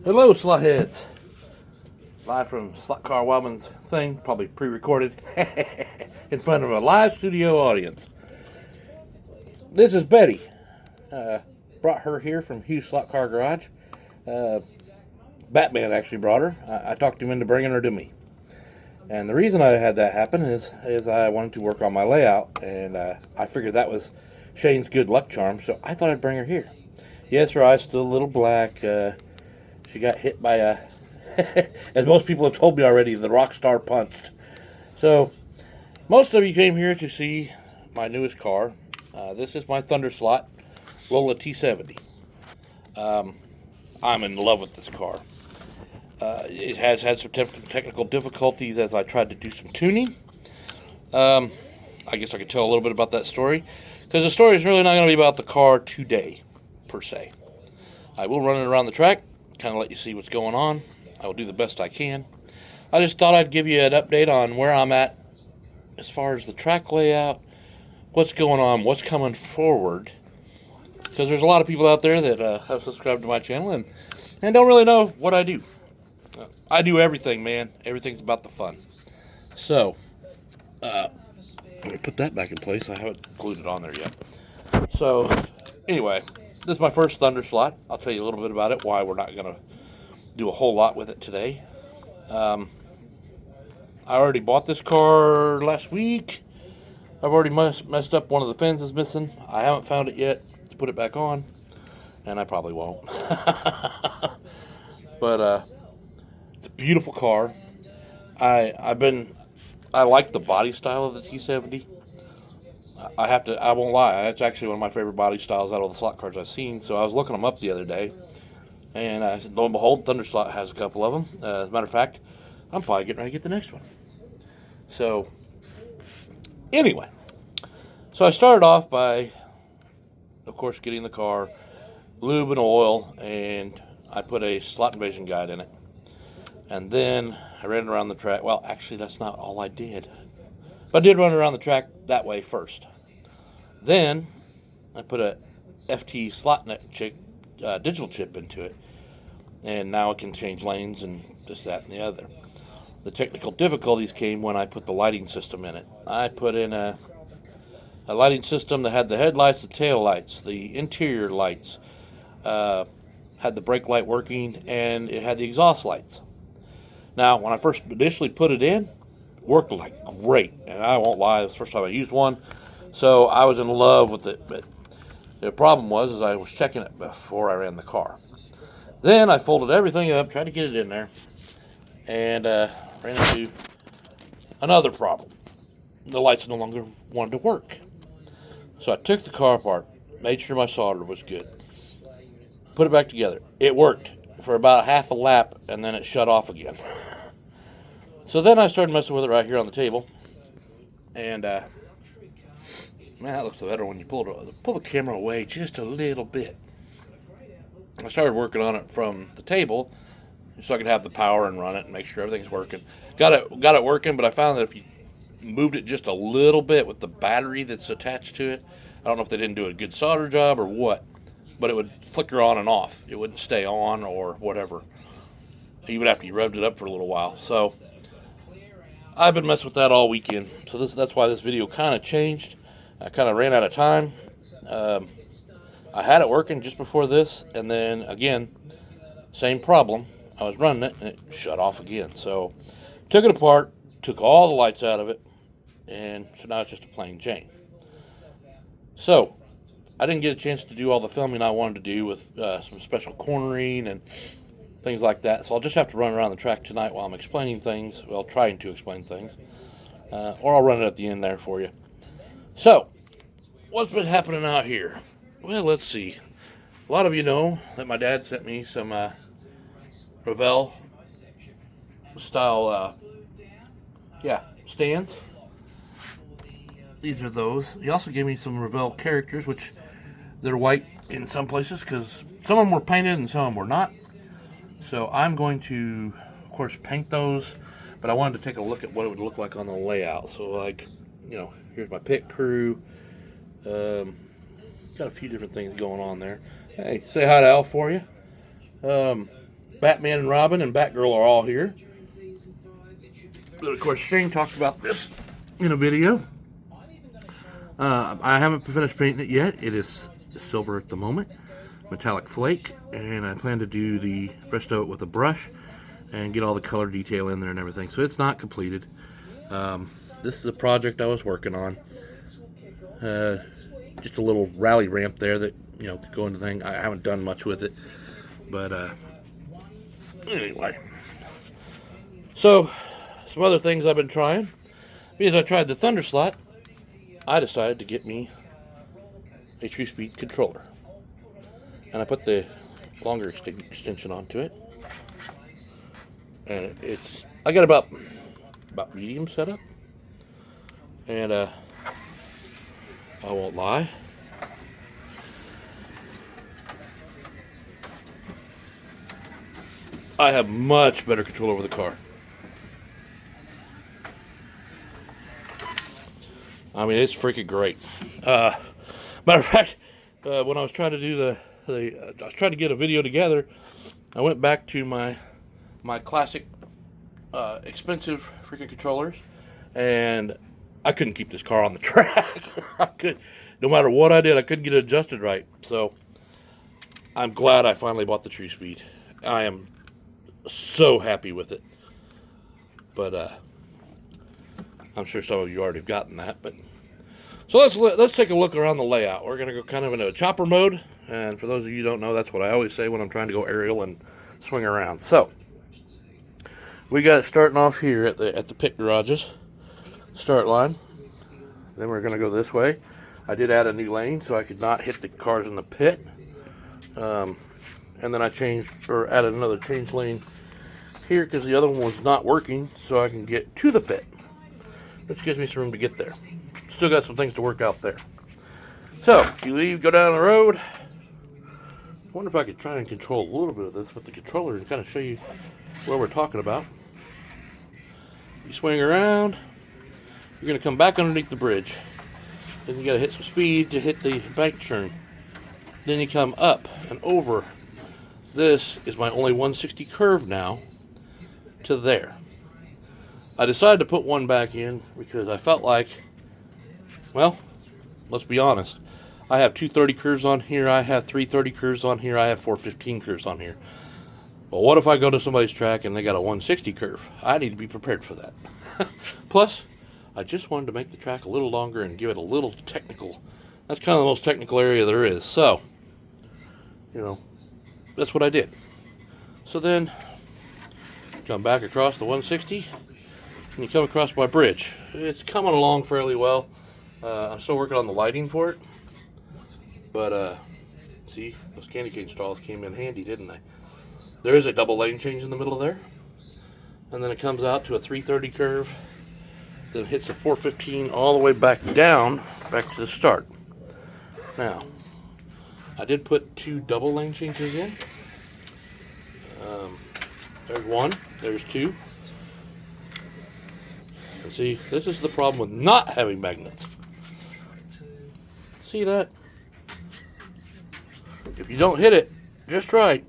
Hello, Slotheads. Live from Slot Car Wildman's thing, probably pre-recorded, in front of a live studio audience. This is Betty. Brought her here from Hughes Slot Car Garage. Batman actually brought her. I talked him into bringing her to me. And the reason I had that happen is I wanted to work on my layout, and I figured that was Shane's good luck charm, so I thought I'd bring her here. Yes, her eye's still a little black. She got hit by a, as most people have told me already, the rock star punched. So, most of you came here to see my newest car. This is my Thunder Slot Lola T70. I'm in love with this car. It has had some technical difficulties as I tried to do some tuning. I guess I could tell a little bit about that story, because the story is really not going to be about the car today, per se. I will run it around the track, kind of let you see what's going on. I will do the best I can. I just thought I'd give you an update on where I'm at as far as the track layout, what's going on, what's coming forward, because there's a lot of people out there that have subscribed to my channel and don't really know what I do. I do everything, man. Everything's about the fun. So, let me put that back in place. I haven't glued it on there yet. So, anyway, this is my first Thunder Slot. I'll tell you a little bit about it, why we're not going to do a whole lot with it today. I already bought this car last week. I've already messed up one of the fins is missing. I haven't found it yet to put it back on, and I probably won't. But it's a beautiful car. I like the body style of the T70. I won't lie, it's actually one of my favorite body styles out of the slot cars I've seen. So I was looking them up the other day, and lo and behold, Thunder Slot has a couple of them. As a matter of fact, I'm probably getting ready to get the next one. So, anyway, so I started off by, of course, getting the car, lube and oil, and I put a slot invasion guide in it. And then I ran around the track. Well, actually, that's not all I did. But I did run around the track that way first. Then I put a FT SlotNet digital chip into it. And now it can change lanes and this, that, and the other. The technical difficulties came when I put the lighting system in it. I put in a lighting system that had the headlights, the tail lights, the interior lights, had the brake light working, and it had the exhaust lights. Now, when I first initially put it in, it worked like great, and I won't lie, it was the first time I used one, so I was in love with it. But the problem was I was checking it before I ran the car. Then I folded everything up, tried to get it in there, and ran into another problem. The lights no longer wanted to work. So I took the car apart, made sure my solder was good, put it back together. It worked for about half a lap, and then it shut off again. So then I started messing with it right here on the table, and man, that looks better when you pull the camera away just a little bit. I started working on it from the table so I could have the power and run it and make sure everything's working. Got it working, but I found that if you moved it just a little bit with the battery that's attached to it, I don't know if they didn't do a good solder job or what, but it would flicker on and off. It wouldn't stay on or whatever, even after you revved it up for a little while. So I've been messing with that all weekend. So that's why this video kind of changed. I kind of ran out of time. I had it working just before this, and then again, same problem. I was running it, and it shut off again. So took it apart, took all the lights out of it, and so now it's just a plain Jane. So I didn't get a chance to do all the filming I wanted to do with some special cornering and things like that. So I'll just have to run around the track tonight while I'm explaining things. Well, trying to explain things. Or I'll run it at the end there for you. So, what's been happening out here? Well, let's see. A lot of you know that my dad sent me some Revell style stands. These are those. He also gave me some Revell characters, which they're white in some places because some of them were painted and some of them were not. So I'm going to, of course, paint those, but I wanted to take a look at what it would look like on the layout. So, like, you know, here's my pit crew. Got a few different things going on there. Hey, say hi to Al for you. Batman and Robin and Batgirl are all here. But of course, Shane talked about this in a video. I haven't finished painting it yet. It is silver at the moment, metallic flake, and I plan to do the rest of it with a brush and get all the color detail in there and everything. So it's not completed. This is a project I was working on. Just a little rally ramp there that, you know, could go into the thing. I haven't done much with it, but anyway. So some other things I've been trying. Because I tried the Thunder Slot, I decided to get me a True Speed controller, and I put the longer extension onto it, and I got about medium setup, and I won't lie, I have much better control over the car. I mean, it's freaking great. Matter of fact, when I was trying to do I was trying to get a video together, I went back to my classic, expensive freaking controllers, and I couldn't keep this car on the track. No matter what I did, I couldn't get it adjusted right. So I'm glad I finally bought the True Speed. I am so happy with it. But I'm sure some of you already have gotten that, but so let's take a look around the layout. We're gonna go kind of into a chopper mode, and for those of you who don't know, that's what I always say when I'm trying to go aerial and swing around. So we got it starting off here at the pit garages start line. Then we're gonna go this way. I did add a new lane so I could not hit the cars in the pit, and then I added another change lane here because the other one was not working, so I can get to the pit, which gives me some room to get there. Still got some things to work out there. So, you leave, go down the road. I wonder if I could try and control a little bit of this with the controller and kind of show you what we're talking about. You swing around, you're going to come back underneath the bridge. Then you got to hit some speed to hit the bank turn. Then you come up and over. This is my only 160 curve now to there. I decided to put one back in because I felt like, well, let's be honest. I have 230 curves on here, I have 330 curves on here, I have 415 curves on here. Well, what if I go to somebody's track and they got a 160 curve? I need to be prepared for that. Plus, I just wanted to make the track a little longer and give it a little technical. That's kind of the most technical area there is. So, you know, that's what I did. So then, come back across the 160. And you come across my bridge. It's coming along fairly well. I'm still working on the lighting for it. But, see, those candy cane straws came in handy, didn't they? There is a double lane change in the middle there. And then it comes out to a 330 curve. Then hits a 415 all the way back down, back to the start. Now, I did put 2 double lane changes in. There's 1, there's 2. And see, this is the problem with not having magnets. See that? If you don't hit it just right,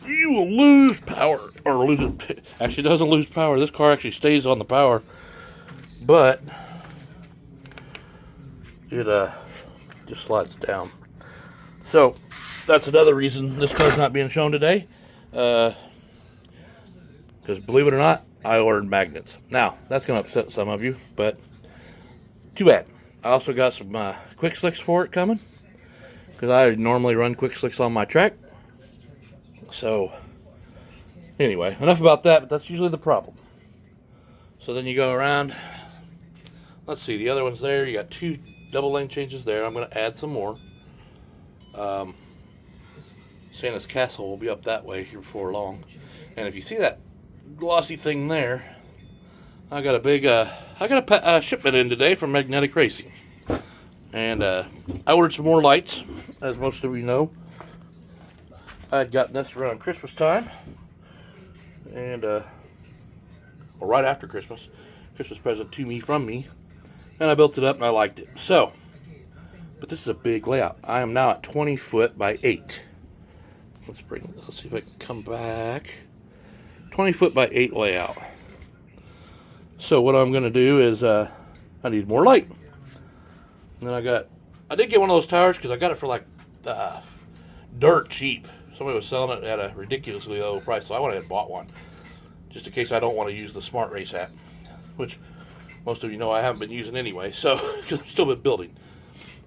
you will lose power, or lose it. Actually, it doesn't lose power. This car actually stays on the power, but it just slides down. So that's another reason this car's not being shown today. Because believe it or not, I ordered magnets. Now, that's going to upset some of you, but too bad. I also got some quick slicks for it coming, because I normally run quick slicks on my track. So, anyway, enough about that, but that's usually the problem. So then you go around. Let's see, the other one's there. You got 2 double lane changes there. I'm going to add some more. Santa's Castle will be up that way here before long. And if you see that glossy thing there, I got a big, a shipment in today from Magnetic Racing. And I ordered some more lights, as most of you know. I had gotten this around Christmas time. And, well, right after Christmas. Christmas present to me from me. And I built it up and I liked it. So, but this is a big layout. I am now at 20 foot by 8. Let's see if I can come back. 20 foot by 8 layout. So what I'm going to do is I need more light. And then I did get one of those towers because I got it for like dirt cheap. Somebody was selling it at a ridiculously low price, so I went ahead and bought one just in case I don't want to use the Smart Race app, which most of you know I haven't been using anyway, so because I've still been building.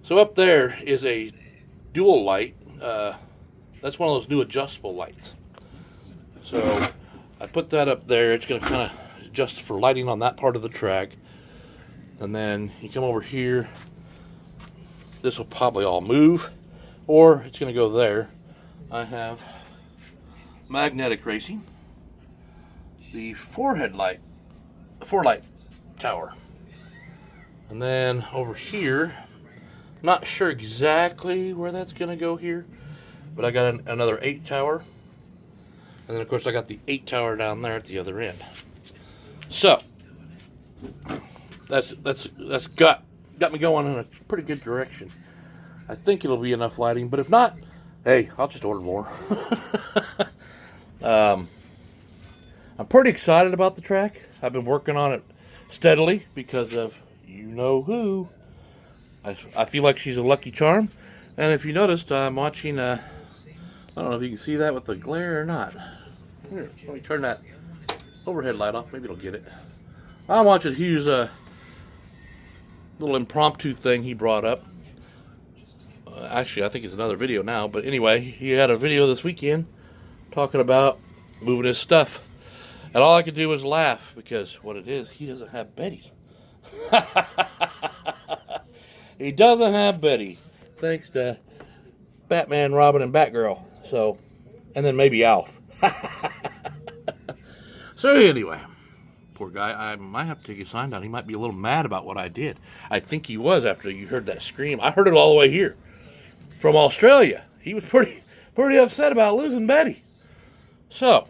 So up there is a dual light. That's one of those new adjustable lights. So I put that up there. It's going to kind of adjust for lighting on that part of the track. And then you come over here. This will probably all move, or it's going to go there. I have magnetic racing, the four light tower. And then over here, not sure exactly where that's going to go here, but I got another 8 tower. And then of course I got the 8 tower down there at the other end. So that's got me going in a pretty good direction. I think it'll be enough lighting, but if not, hey, I'll just order more. I'm pretty excited about the track. I've been working on it steadily because of you know who. I feel like she's a lucky charm. And if you noticed, I'm watching, I don't know if you can see that with the glare or not. Here, let me turn that overhead light off. Maybe it'll get it. I'm watching Hugh's little impromptu thing he brought up. Actually, I think it's another video now. But anyway, he had a video this weekend talking about moving his stuff. And all I could do was laugh because what it is, he doesn't have Betty. He doesn't have Betty, thanks to Batman, Robin, and Batgirl. So, and then maybe Alf. So anyway, poor guy. I might have to take his sign down. He might be a little mad about what I did. I think he was after you heard that scream. I heard it all the way here from Australia. He was pretty upset about losing Betty. So,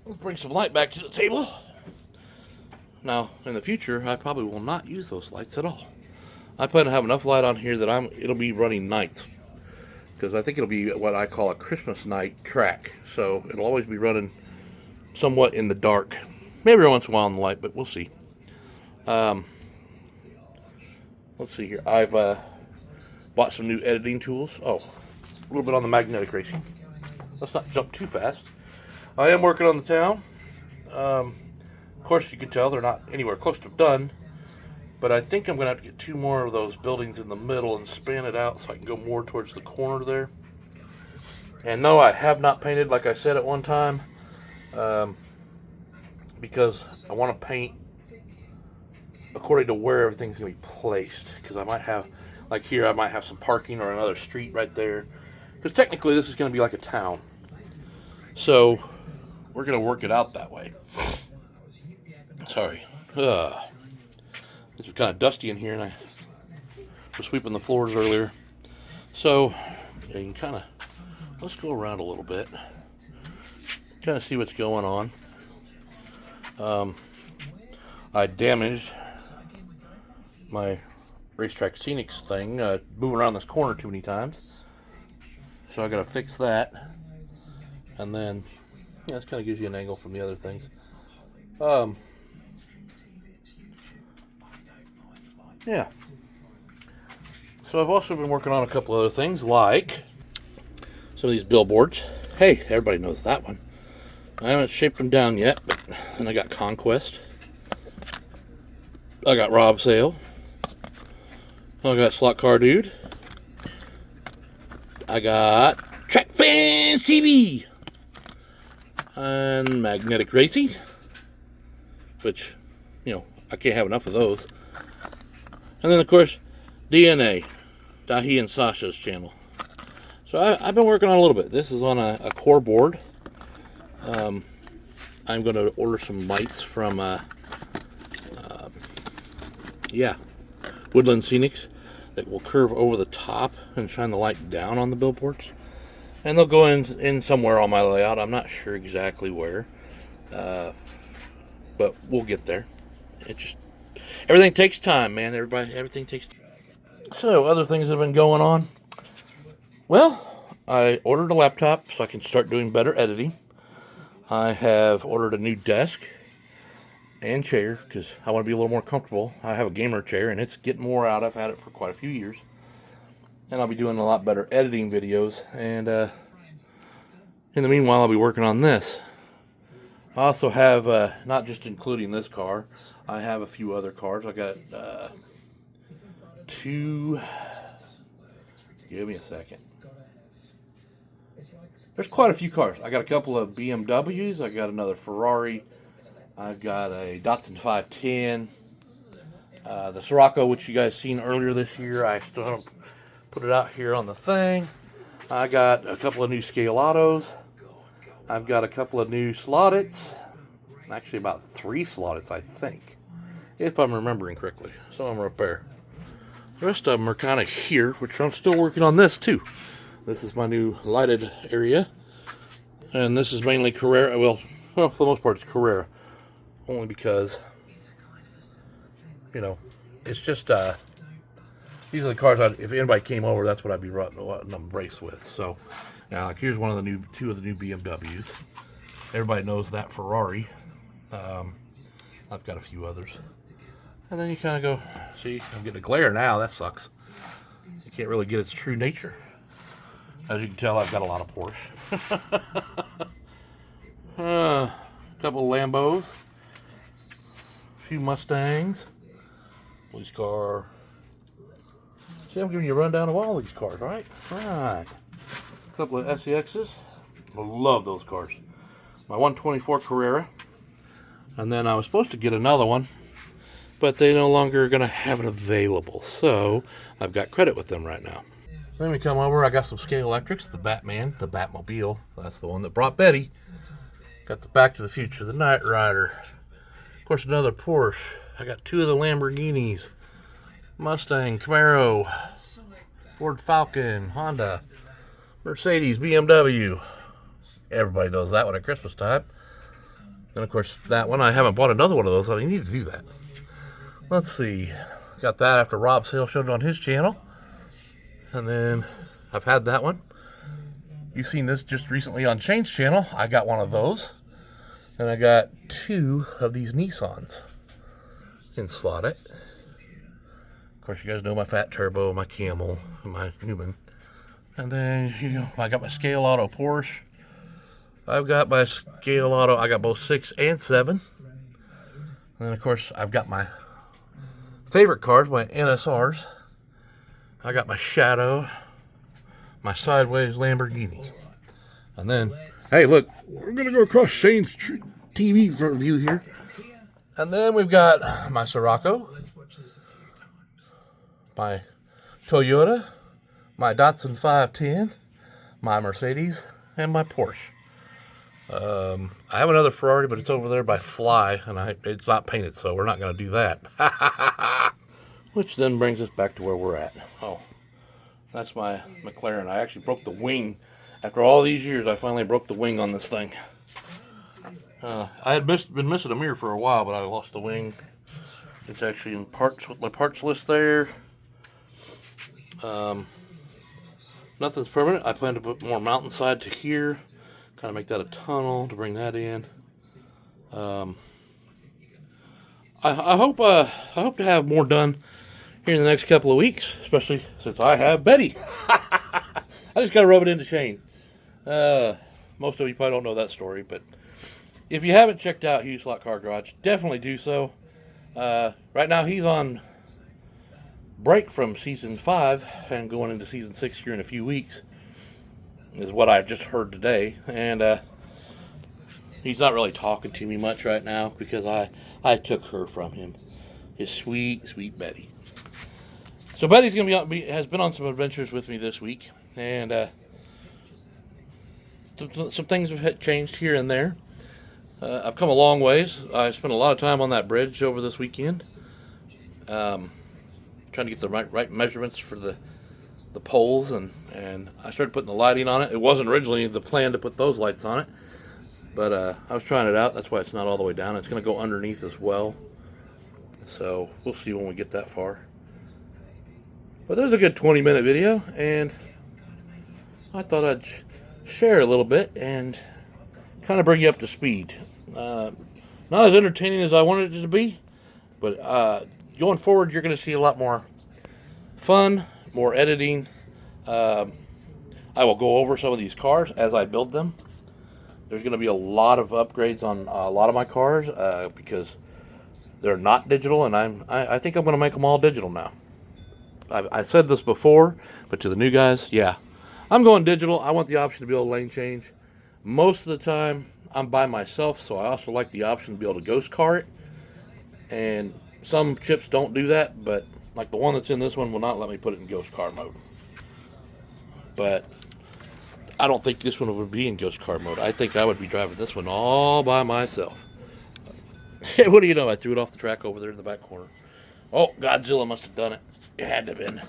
let's bring some light back to the table. Now, in the future, I probably will not use those lights at all. I plan to have enough light on here that it'll be running nights. Because I think it'll be what I call a Christmas night track. So, it'll always be running somewhat in the dark. Maybe every once in a while in the light, but we'll see. Let's see here. I've bought some new editing tools. Oh, a little bit on the magnetic racing. Let's not jump too fast. I am working on the town. Of course, you can tell they're not anywhere close to done. But I think I'm going to have to get 2 more of those buildings in the middle and span it out so I can go more towards the corner there. And no, I have not painted like I said at one time. Because I want to paint according to where everything's going to be placed. Because I might have, like here, I might have some parking or another street right there. Because technically this is going to be like a town. So we're going to work it out that way. Sorry. It's kind of dusty in here, and I was sweeping the floors earlier. So yeah, you can kind of, let's go around a little bit, kind of see what's going on. I damaged my racetrack scenics thing, moving around this corner too many times. So I got to fix that, and then yeah, this kind of gives you an angle from the other things. Yeah. So I've also been working on a couple other things, like some of these billboards. Hey, everybody knows that one. I haven't shaped them down yet, but then I got Conquest. I got Rob Sale. I got Slot Car Dude. I got Track Fans TV. And Magnetic Racing. Which, you know, I can't have enough of those. And then, of course, DNA, Dahi and Sasha's channel. So I've been working on a little bit. This is on a core board. I'm going to order some lights from, Woodland Scenics that will curve over the top and shine the light down on the billboards. And they'll go in somewhere on my layout. I'm not sure exactly where, but we'll get there. It just... everything takes time, man. Everything takes time. So, other things that have been going on. Well, I ordered a laptop so I can start doing better editing. I have ordered a new desk and chair because I want to be a little more comfortable. I have a gamer chair and it's getting wore out. I've had it for quite a few years. And I'll be doing a lot better editing videos. And in the meanwhile, I'll be working on this. I also have, not just including this car, I have a few other cars. I got two, give me a second. There's quite a few cars. I got a couple of BMWs. I got another Ferrari. I've got a Datsun 510. The Scirocco, which you guys seen earlier this year. I still haven't put it out here on the thing. I got a couple of new Scale Autos. I've got a couple of new Slottits. Actually, about 3 Slottits, I think, if I'm remembering correctly. Some of them are up there. The rest of them are kind of here, which I'm still working on this too. This is my new lighted area. And this is mainly Carrera. Well, for the most part, it's Carrera. Only because, you know, it's just, these are the cars, if anybody came over, that's what I'd be running them race with. So, now, like, here's one of the two of the new BMWs. Everybody knows that Ferrari. I've got a few others. And then you kind of go, see, I'm getting a glare now. That sucks. You can't really get its true nature. As you can tell, I've got a lot of Porsche. A couple of Lambos. A few Mustangs. Police car. See, I'm giving you a rundown of all these cars, right? Right. A couple of SEXs. I love those cars. My 124 Carrera. And then I was supposed to get another one, but they no longer are going to have it available. So I've got credit with them right now. Let me come over. I got some Scale Electrics, the Batman, the Batmobile. That's the one that brought Betty. Got the Back to the Future, the Knight Rider. Of course, another Porsche. I got 2 of the Lamborghinis. Mustang, Camaro, Ford Falcon, Honda, Mercedes, BMW. Everybody knows that one at Christmas time. And of course, that one, I haven't bought another one of those, so I need to do that. Let's see. Got that after Rob Sale showed it on his channel. And then I've had that one. You've seen this just recently on Shane's channel. I got one of those. And I got 2 of these Nissans in Slotted. Of course, you guys know my Fat Turbo, my Camel, and my Newman. And then, you know, I got my Scale Auto Porsche. I've got my Scale Auto. I got both 6 and 7. And then, of course, I've got my favorite cars, my NSRs. I got my Shadow, my Sideways Lamborghini. And then, hey, look, we're going to go across Shane's TV view here. And then we've got my Scirocco, my Toyota, my Datsun 510, my Mercedes, and my Porsche. I have another Ferrari, but it's over there by Fly, and it's not painted, so we're not going to do that. Which then brings us back to where we're at. Oh, that's my McLaren. I actually broke the wing. After all these years, I finally broke the wing on this thing. I had been missing a mirror for a while, but I lost the wing. It's actually in parts with my parts list there. Nothing's permanent. I plan to put more mountainside to here. Kind of make that a tunnel to bring that in. I hope to have more done here in the next couple of weeks, especially since I have Betty. I just got to rub it into Shane. Most of you probably don't know that story, but if you haven't checked out Hughes Slot Car Garage, definitely do so. Right now he's on break from season 5 and going into season 6 here in a few weeks, is what I just heard today. And he's not really talking to me much right now because I took her from him, his sweet, sweet Betty. So Betty's has been on some adventures with me this week, and some things have changed here and there. I've come a long ways. I spent a lot of time on that bridge over this weekend, trying to get the right measurements for the poles, and I started putting the lighting on it. It wasn't originally the plan to put those lights on it, but I was trying it out. That's why it's not all the way down. It's going to go underneath as well, so we'll see when we get that far. But there's a good 20-minute video, and I thought I'd share a little bit and kind kind of bring you up to speed. Not as entertaining as I wanted it to be, but going forward, you're going to see a lot more fun, more editing. I will go over some of these cars as I build them. There's going to be a lot of upgrades on a lot of my cars because they're not digital, and I think I'm going to make them all digital now. I said this before, but to the new guys, yeah, I'm going digital. I want the option to be able to lane change. Most of the time, I'm by myself, so I also like the option to be able to ghost car it. And some chips don't do that, but like the one that's in this one will not let me put it in ghost car mode. But I don't think this one would be in ghost car mode. I think I would be driving this one all by myself. What do you know? I threw it off the track over there in the back corner. Oh, Godzilla must have done it. It had to have been.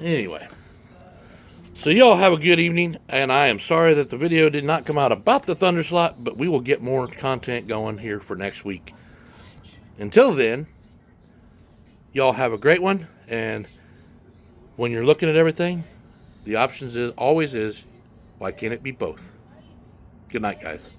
Anyway. So y'all have a good evening, and I am sorry that the video did not come out about the Thunder Slot, but we will get more content going here for next week. Until then, y'all have a great one, and when you're looking at everything, the options always is, why can't it be both? Good night, guys.